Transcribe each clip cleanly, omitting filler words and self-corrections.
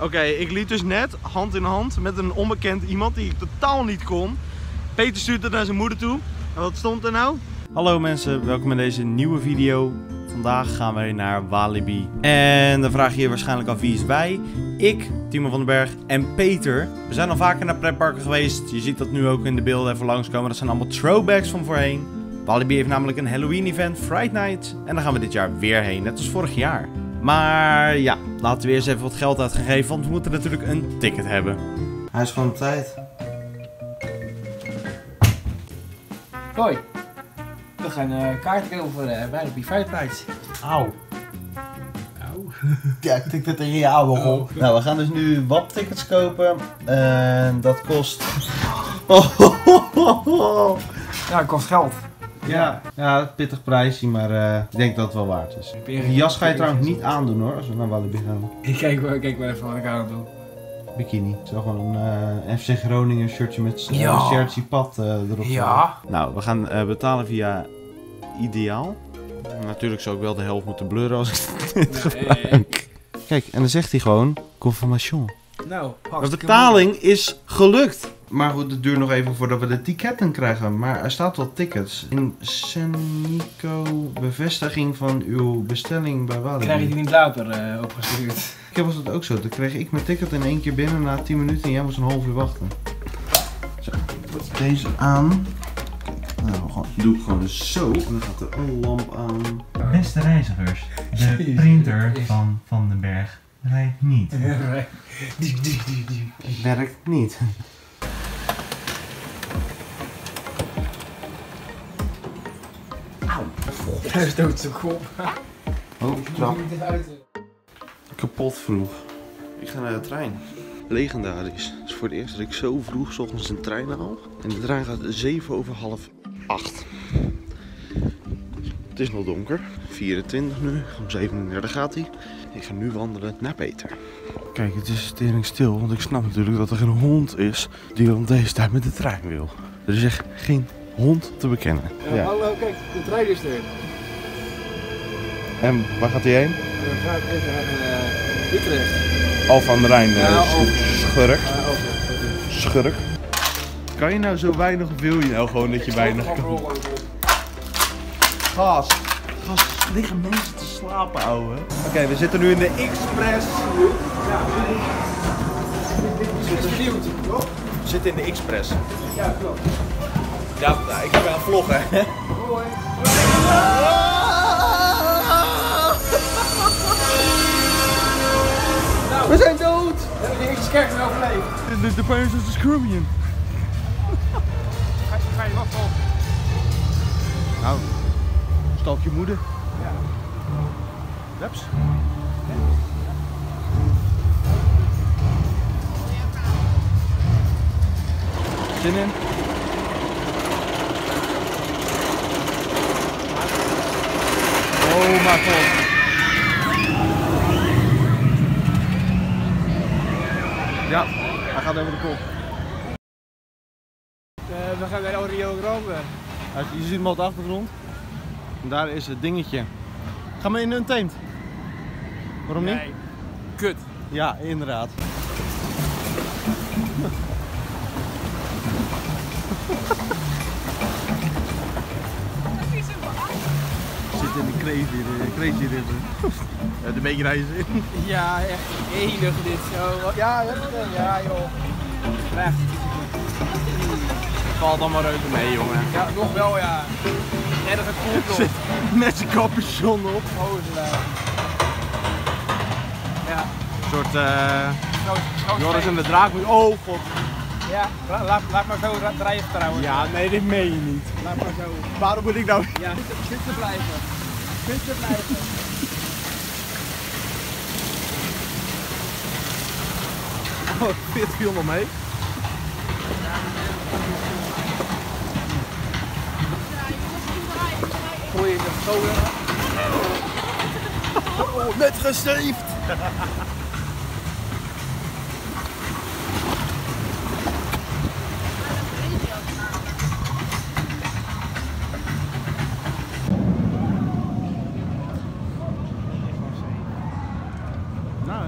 Oké, ik liep dus net hand in hand met een onbekend iemand die ik totaal niet kon. Peter stuurt het naar zijn moeder toe. En wat stond er nou? Hallo mensen, welkom in deze nieuwe video. Vandaag gaan wij naar Walibi. En dan vraag je je waarschijnlijk af wie is wij. Ik, Timo van den Berg en Peter. We zijn al vaker naar pretparken geweest. Je ziet dat nu ook in de beelden even langskomen. Dat zijn allemaal throwbacks van voorheen. Walibi heeft namelijk een Halloween event, Fright Night. En daar gaan we dit jaar weer heen, net als vorig jaar. Maar ja, laten we eerst even wat geld uitgeven, want we moeten natuurlijk een ticket hebben. Hij is gewoon op tijd. Hoi, we gaan kaarten kopen voor Walibi Fright Night. Auw. Ja, ik tik dit in je oude hol. Oh. Nou, we gaan dus nu WAP-tickets kopen. En dat kost... Ja, het kost geld. Ja, pittig prijsje, maar ik denk dat het wel waard is. Die jas ga je trouwens niet aandoen hoor, als we naar Walibi gaan. Ik kijk maar even wat ik aan doe. Bikini. Zo gewoon een FC Groningen shirtje met Sergi Pad erop. Ja. Nou, we gaan betalen via Ideaal. Natuurlijk zou ik wel de helft moeten blurren als ik dit gebruik. Kijk, en dan zegt hij gewoon confirmation. Nou, de betaling is gelukt. Maar goed, het duurt nog even voordat we de ticketten krijgen. Maar er staat wel tickets. In Senico bevestiging van uw bestelling bij Walibi. Krijg je die niet later opgestuurd? Ik heb het ook zo. Dan kreeg ik mijn ticket in 1 keer binnen na 10 minuten en jij moest een half uur wachten. Zo, ik put deze aan. Kijk, nou, doe ik gewoon dus zo. En dan gaat er een lamp aan. Beste reizigers, de printer van Van den Berg rijdt niet. Het werkt niet. Hij stoot zijn kop. Oh, trap. Kapot vroeg. Ik ga naar de trein. Legendarisch. Het is voor het eerst dat ik zo vroeg 's ochtends een trein haal. En de trein gaat 7:07. Het is nog donker. 24 nu. Om 37 gaat hij. Ik ga nu wandelen naar Peter. Kijk, het is stering stil. Want ik snap natuurlijk dat er geen hond is die rond deze tijd met de trein wil. Er is echt geen hond te bekennen. Ja. Hallo, kijk, de trein is er. En waar gaat hij heen? We gaan even naar Utrecht. Alphen aan de Rijn, schurk. Over. Schurk. Kan je nou zo weinig of wil je nou gewoon dat je weinig kan? Gast, liggen mensen te slapen, ouwe. Oké, we zitten nu in de Express. Ja, dit is vernieuwd, toch? We zitten in de Express. Ja, klopt. Ja, ik ben aan het vloggen. Hoi. We zijn dood! We hebben de X-kerk nog overleefd. De Pirates of the Caribbean. Ga je wat op? Nou, stalk je moeder. Ja. Leps. Zin in? Oh mijn god. Ja, hij gaat over de kop. We gaan naar Rio Grande. Je ziet hem al op de achtergrond. En daar is het dingetje. Gaan we in een tent? Waarom niet? Nee. Kut. Ja, inderdaad. Zit in de crazy river. De beetje reizen in. Ja, echt enig dit zo. Ja, ja joh. Recht. Valt allemaal reuken mee, jongen. Ja, nog wel ja. Erg het voelt nog. Met zijn capuchon op. Ja. Een soort Joris en de Draak. Oh god. Ja, laat maar zo rijden trouwens. Ja, nee, dit meen je niet. Laat maar zo. Waarom moet ik nou... Ja, zitten blijven. Zitten blijven. Oh, dit viel nog mee. Gooi je de scholen. Oh, net gesteefd. Nou,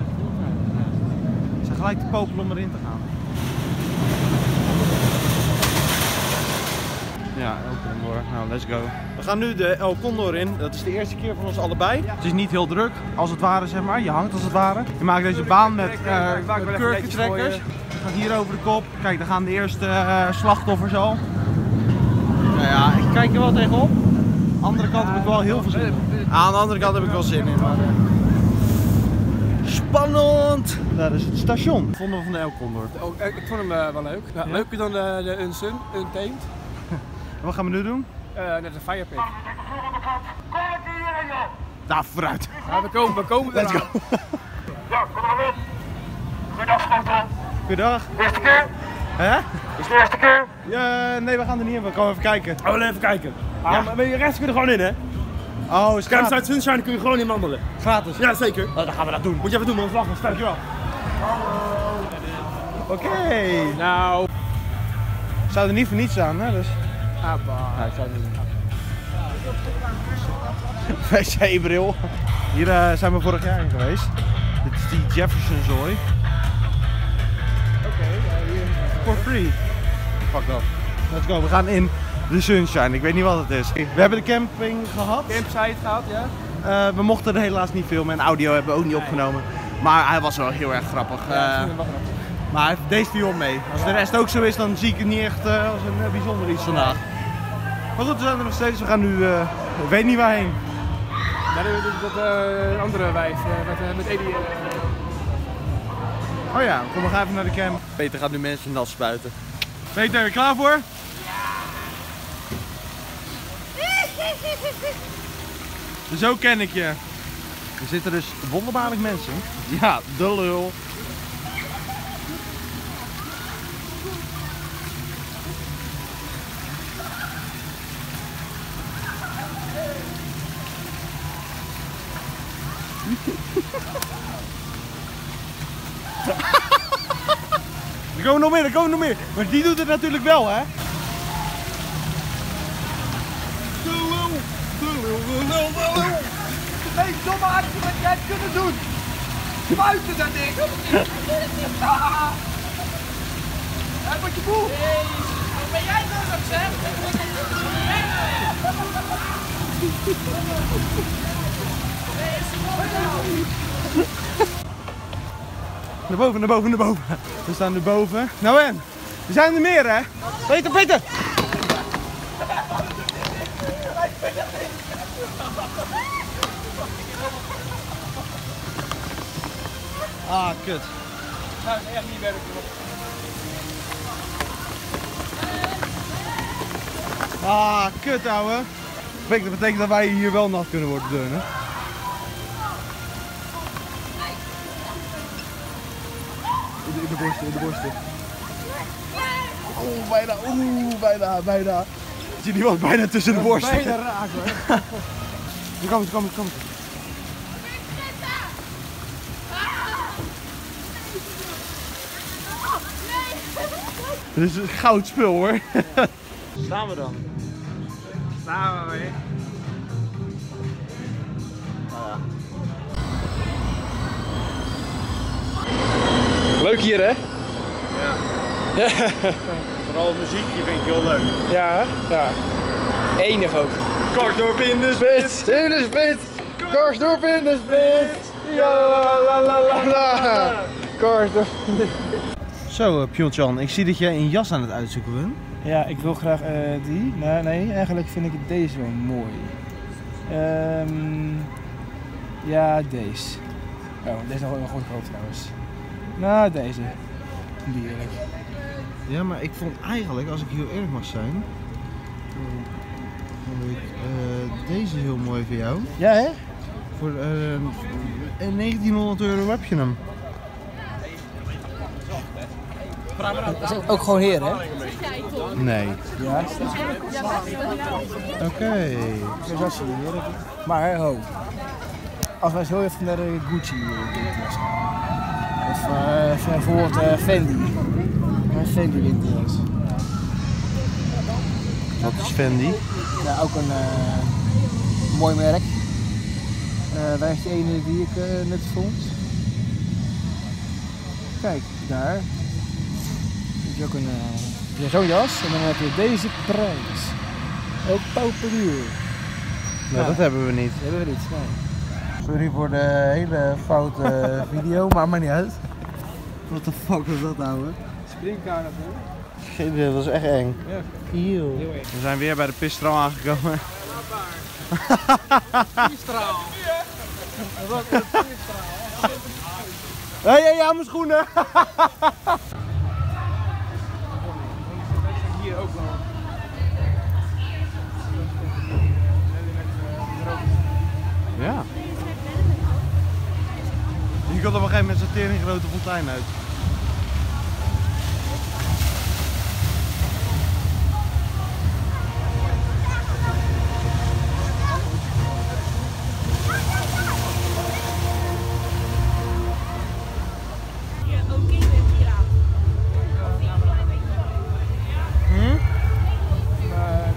gelijk te popelen om erin te gaan. Ja, El Condor. Nou, let's go. We gaan nu de El Condor in. Dat is de eerste keer van ons allebei. Het is niet heel druk, als het ware, zeg maar. Je hangt als het ware. Je maakt deze baan met kurkentrekkers. Je gaat hier over de kop. Kijk, daar gaan de eerste slachtoffers al. Nou ja, ik kijk er wel tegenop. Aan de andere kant heb ik wel heel veel zin in. Aan de andere kant heb ik wel zin in. Maar, spannend! Daar is het station. Wat vonden we van de El Condor? Oh, ik vond hem wel leuk. Nou, ja? Leuker dan de Unsun, Untamed. Wat gaan we nu doen? Net een firepit. Daar vooruit. Ja, we komen Let's go. Ja, kom maar op. Goedendag, Schotel. Goedendag. Eerste keer? Hè? Is de eerste keer? Ja, nee, we gaan er niet in. We komen even kijken. Oh, we willen even kijken. Ja. Maar je rechts kun je er gewoon in, hè? Oh, is Campsite gratis. Sunshine kun je gewoon in wandelen. Gratis. Ja, zeker. Oh, dan gaan we dat doen. Moet je even doen, man. Vlaggen. Dankjewel. Oké. Nou. Zou er niet voor niets staan, hè? Dus. Ja, ik zou het niet doen. wc-bril. Hier zijn we vorig jaar in geweest. Dit is die Jefferson zooi. Oké, hier. For free. Fuck dat. Let's go, we gaan in de Sunshine. Ik weet niet wat het is. We hebben de camping gehad. Campsite gehad, ja? We mochten er helaas niet filmen en audio hebben we ook niet opgenomen. Maar hij was wel heel erg grappig. Maar deze viel op mee. Als de rest ook zo is, dan zie ik het niet echt als een bijzonder iets vandaag. Maar goed, we zijn er nog steeds. We gaan nu, ik weet niet waarheen. Ja, dat andere wijf met Eddie. Oh ja, kom, we gaan even naar de camp. Peter gaat nu mensen nat spuiten. Peter, ben je klaar voor? Zo ken ik je. Er zitten dus wonderbaarlijk mensen. Ja, de lul. Er komen nog meer, Maar die doet het natuurlijk wel, hè? De meest domme actie wat jij hebt kunnen doen! Buiten dat ding! Hij wordt je boel! Wat ben jij nou nog, zeg? Naar boven, naar boven, naar boven. We staan nu boven. Nou en? Er zijn er meer, hè? Peter, Peter! Ah, kut. Nou, dat is echt niet werken. Ah, kut, ouwe. Dat betekent dat wij hier wel nat kunnen worden deunen. In de borsten, in de borsten. Oh, bijna. Zie je, die was bijna tussen de borsten. Bijna raak, hoor. Hier komt het. Dit is een goud spul, hoor. Staan we dan? Staan we weer. Leuk hier, hè? Ja. Vooral muziekje vind ik heel leuk. Ja, ja. Enig ook. Karsdorp in de spits! In de spits! Karsdorp in de spits! Ja, la la la la! Karsdorp in de spits. Zo, Pyeongchan, ik zie dat jij een jas aan het uitzoeken bent. Ja, ik wil graag die. Nee, eigenlijk vind ik deze wel mooi. Ja, deze. Oh, deze is nog wel goed groot trouwens. Nou, deze. Die eerlijk. Ja, maar ik vond eigenlijk, als ik heel eerlijk mag zijn, vond ik deze heel mooi voor jou. Ja, hè? Voor 1900 euro heb je hem. Dat is ook gewoon heer, hè? Nee. Ja. Oké. Zo zie je heerlijk. Maar, ho. Als wij zo even naar de Gucci gaan. Of bijvoorbeeld Fendi. Fendi winters. Wat is Fendi? Ja, ook een mooi merk. Waar is die ene die ik net vond? Kijk, daar. Heb je ook zo'n jas en dan heb je deze prijs. Ook pauperduur. Nou, dat hebben we niet. Dat hebben we niet, nee. Sorry voor de hele foute video, maar maakt niet uit. What the fuck was dat nou? Springkaan of zo? Geen idee, dat was echt eng. Ja. Eeuw. We zijn weer bij de pisstraal aangekomen. Pisstraal. Wat een pisstraal. Hé, aan mijn schoenen! Hier ook wel. Ja. Je komt op een gegeven moment zo'n tering grote fontein uit.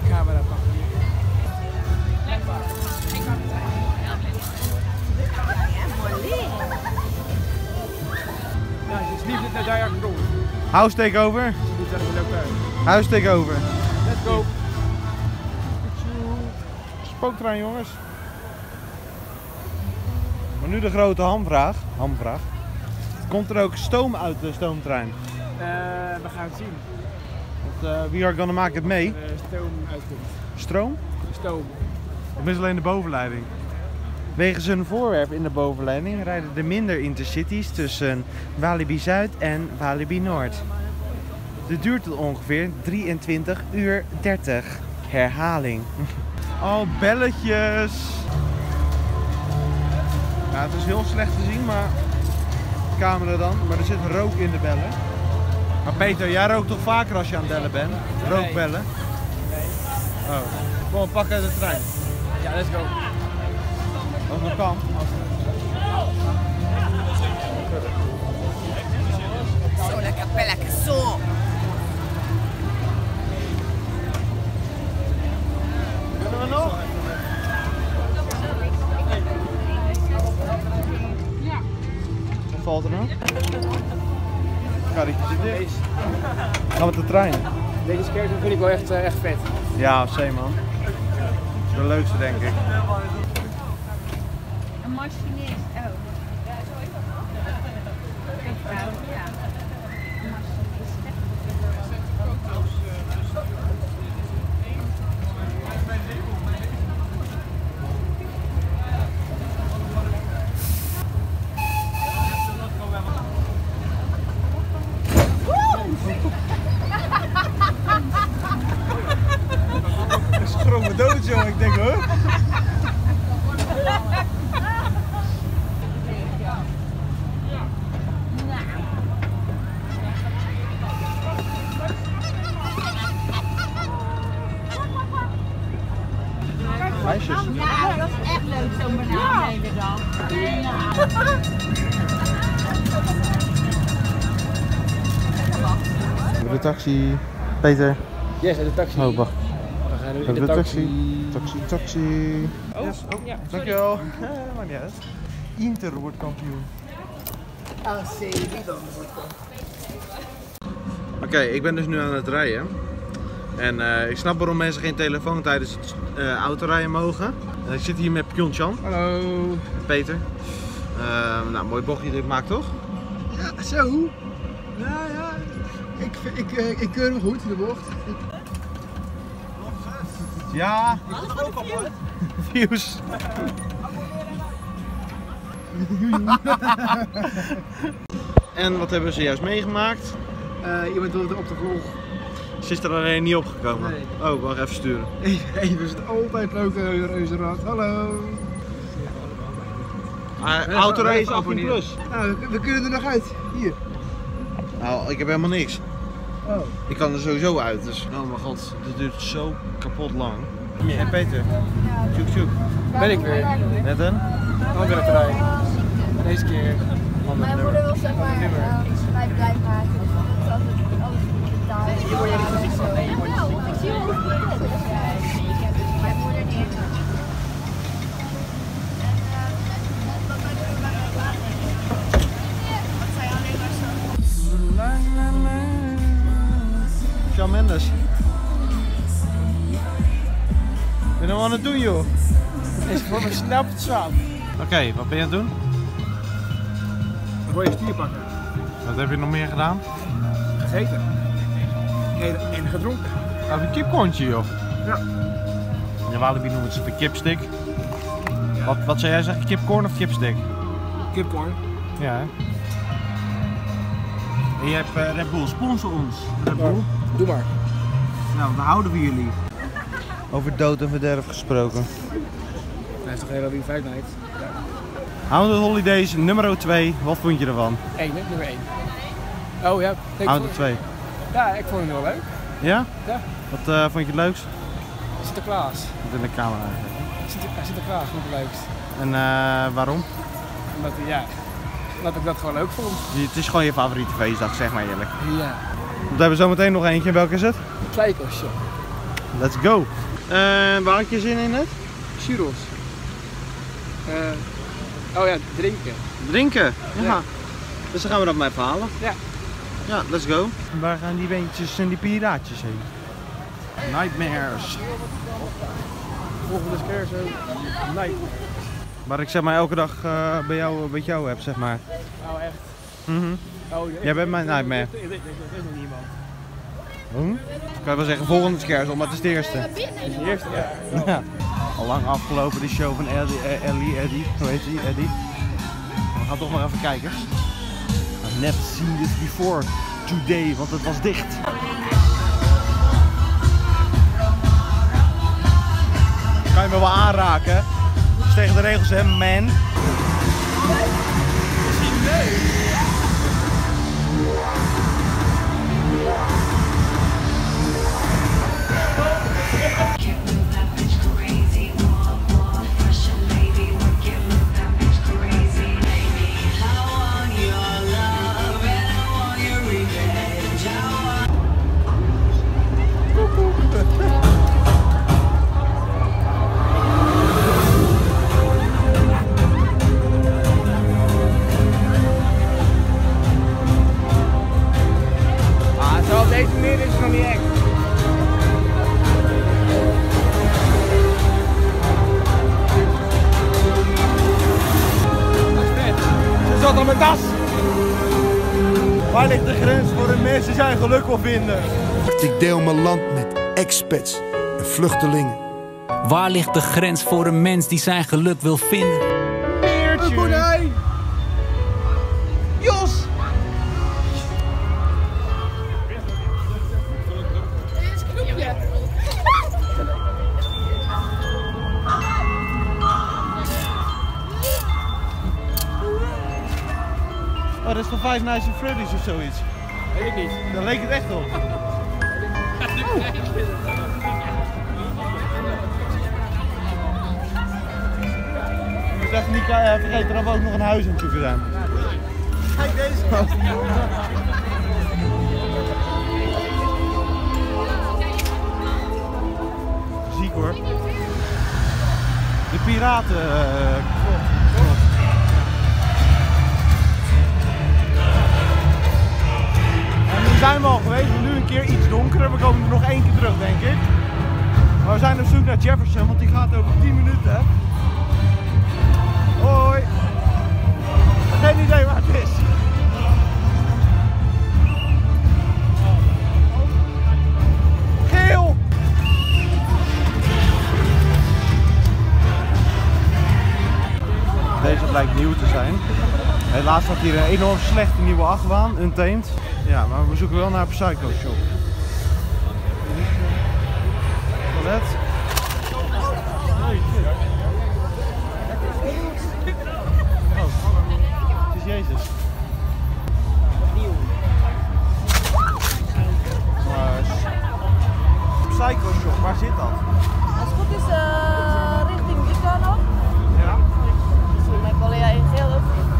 Camera pakken. Ja, je sliep het naar daar door. House takeover. Dit zijn we leuk uit. House takeover. Let's go. Spooktrein, jongens. Maar nu de grote hamvraag. Komt er ook stoom uit de stoomtrein? We gaan het zien. Want we are gonna make it mee. Stoom uitkomt. Stroom? Stoom. Ik mis alleen de bovenleiding. Wegens hun voorwerp in de bovenleiding rijden er minder intercities tussen Walibi Zuid en Walibi Noord. Dit duurt tot ongeveer 23 uur 30. Herhaling. Oh, belletjes. Ja, het is heel slecht te zien, maar de camera dan. Maar er zit rook in de bellen. Maar Peter, jij rookt toch vaker als je aan het bellen bent? Rookbellen? Nee. Oh. Kom, we pakken de trein. Ja, let's go. Als het kan. Zo lekker pelletje, zo. Kunnen we nog? Wat valt er nog? Karretje zit dicht. Gaan we met de trein? Deze scherm vind ik wel echt vet. Ja, zee man. De leukste denk ik. Een machinist, oh. Een vrouw, ja. Een machinist. Ik schrok me dood, jongen. Ik denk, hoor. Meisjes. Ja, dat is echt leuk, zo'n banaan de hele dag. De taxi. Peter. Yes, de taxi. Oh, wacht. We gaan nu in Hebben de we taxi. taxi. Oh, Yes. oh ja. Dankjewel. Maakt niet uit. Inter wordt kampioen. Oké, ik ben dus nu aan het rijden. En ik snap waarom mensen geen telefoon tijdens het autorijden mogen. Ik zit hier met Pyeongchang. Hallo. Peter. Nou, mooi bochtje dit maakt toch? Ja, zo. Ja, ja. Ik keur hem goed in de bocht. Ja. Views. En wat hebben we zojuist meegemaakt? Iemand wilde op de vlog. Ze is er alleen niet opgekomen. Nee. Oh, wacht even sturen. Even is het altijd leuk reuzenrad. Hallo. Autorijden is 18 plus. Nou, we kunnen er nog uit. Hier. Nou, ik heb helemaal niks. Oh. Ik kan er sowieso uit, dus... Oh mijn god, dit duurt zo kapot lang. En Peter, tjoek tjoek. Ben ik weer. Net een? Andere trein. Deze keer. Mijn moeder wil zeg maar mij blij maken. Dus dat is alles betalen. Hier word je niet zo ziek van. Nou, ik zie wel hoe het is. Mijn moeder niet. Shawn Mendes. Ben je nou aan het doen, joh? Is voor me snel op het zwaan. Oké, wat ben je aan het doen? Een rode stier pakken. Wat heb je nog meer gedaan? Gegeten. En gedronken. Nou, een kipcorntje, joh. Ja. In Walibi noemen ze het een kipstick. Ja. Wat zou jij zeggen? Kipcorn of kipstick? Kipcorn. Ja, hè? En je hebt Red Bull. Sponsor ons, Red Bull. Doe maar. Nou, we houden van jullie. Over dood en verderf gesproken. Hij is toch helemaal wie Fight Night? Hounded Holidays nummer 2. Wat vond je ervan? 1, hè? Nummer 1. Oh ja. Hounded 2. Ja, ik vond hem heel leuk. Ja? Ja. Wat vond je het leukst? Sinterklaas. Wat in de camera eigenlijk. Sinterklaas vond ik het leukst. En waarom? Omdat ik dat gewoon leuk vond. Het is gewoon je favoriete feestdag, zeg maar eerlijk. Ja. We hebben zo meteen nog eentje. Welke is het? Psycho Shop. Let's go. Waar had je zin in net? Churros. Oh ja, drinken. Drinken? Ja. Ja. Dus dan gaan we dat maar even halen. Ja. Ja, let's go. En waar gaan die beentjes en die piraatjes heen? Nightmares. Volgende keer zo. Nightmares. Waar ik zeg maar elke dag bij jou heb, zeg maar. Oh echt? Mhm. Oh, Jij bent mijn nightmare. Er is nog niemand. Kan je wel zeggen volgende kerst, maar het is de eerste. Het is de eerste, ja. Ja. Al lang afgelopen die show van Eddie. Hoe heet die? Eddie. We gaan toch maar even kijken. I've never seen this before today, want het was dicht. Kan je me wel aanraken? Dat is tegen de regels, hè, man. Op deze manier is het nog niet echt. Ze zat aan mijn tas. Waar ligt de grens voor een mens die zijn geluk wil vinden? Ik deel mijn land met expats en vluchtelingen. Waar ligt de grens voor een mens die zijn geluk wil vinden? Een konijn! Jos! Oh, dat is van Five Nights at Freddy's of zoiets. Weet ik niet. Daar leek het echt op. Je moet even niet vergeten dat we ook nog een huis aan het zoeken zijn. Kijk deze. Ziek hoor. De piraten. En nu zijn we al geweest, nu een keer iets donkerder. We komen er nog één keer terug, denk ik. Maar we zijn op zoek naar Jefferson, want die gaat over 10 minuten. Hoi! Geen idee waar het is. Geel! Deze blijkt nieuw te zijn. Helaas staat hier een enorm slechte nieuwe achtbaan, Untamed. Ja, maar we zoeken wel naar een Psycho Shop. Toilet. Oh, het is Jezus. Psycho Shop, waar zit dat? Als het goed is, richting die kant op. Ja. Volgens mij vallen jij in geel ook niet.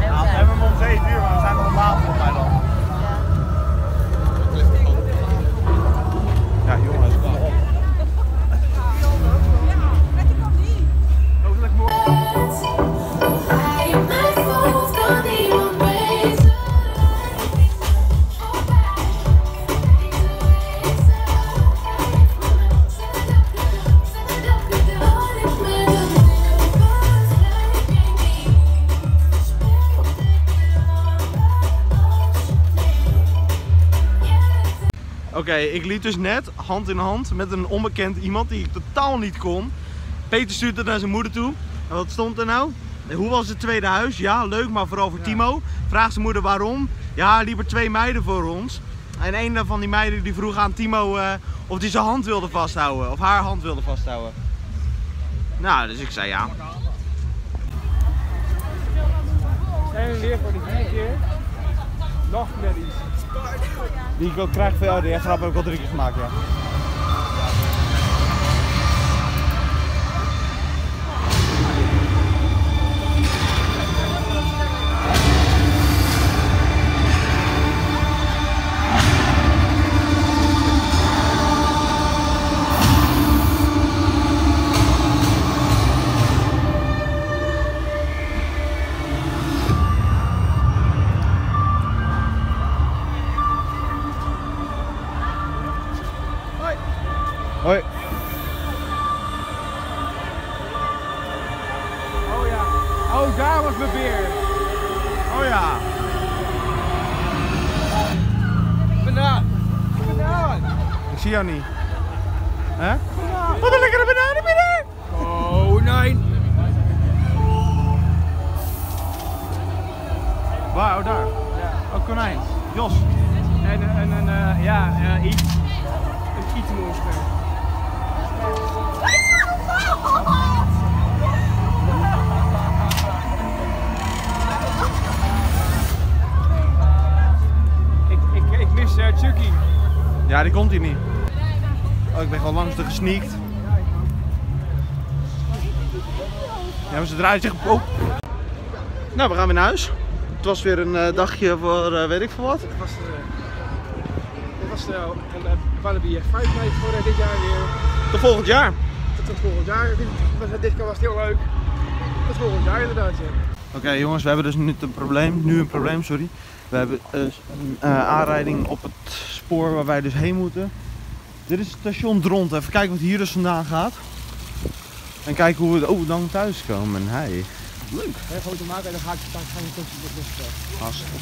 Nou, we hebben hem om 7 uur, maar we zijn nog laat voor mij dan. Ja, jongens, kom op. I Oké, ik liep dus net hand in hand met een onbekend iemand die ik totaal niet kon. Peter stuurde naar zijn moeder toe. En wat stond er nou? Hoe was het tweede huis? Ja, leuk, maar vooral voor Timo. Vraagt zijn moeder waarom? Ja, liever 2 meiden voor ons. En een van die meiden die vroeg aan Timo of hij zijn hand wilde vasthouden. Of haar hand wilde vasthouden. Nou, dus ik zei ja. Zijn we weer voor de 4e keer? Nachtmerries. Die ik ook krijg van jou, die grap heb ik al 3 keer gemaakt, ja. Hoi. Oh ja. Oh, daar was mijn beer. Oh ja. Banaan. Banaan. Ik zie jou niet. Hè? Wat een lekkere banaan binnen! Oh nee. Waar? Oh daar. Ja. Oh, konijn. Jos. En iets. Een iets monster. Ik mis Chucky. Ja, die komt hier niet. Oh, ik ben gewoon langs de gesneakt. Ja, maar ze draaien zich op. Nou, we gaan weer naar huis. Het was weer een dagje voor weet ik veel wat. Dit was een Walibi 5 night voor dit jaar weer. Tot volgend jaar. Tot volgend jaar. Dit keer was het heel leuk. Tot volgend jaar inderdaad. Ja. Oké, jongens, we hebben dus nu een probleem, sorry. We hebben een aanrijding op het spoor waar wij dus heen moeten. Dit is het station Dront. Even kijken wat hier dus vandaan gaat. En kijken hoe we dan thuis komen. Hey. Leuk. Een foto maken en dan ga je tussen de bus. Hartstikke.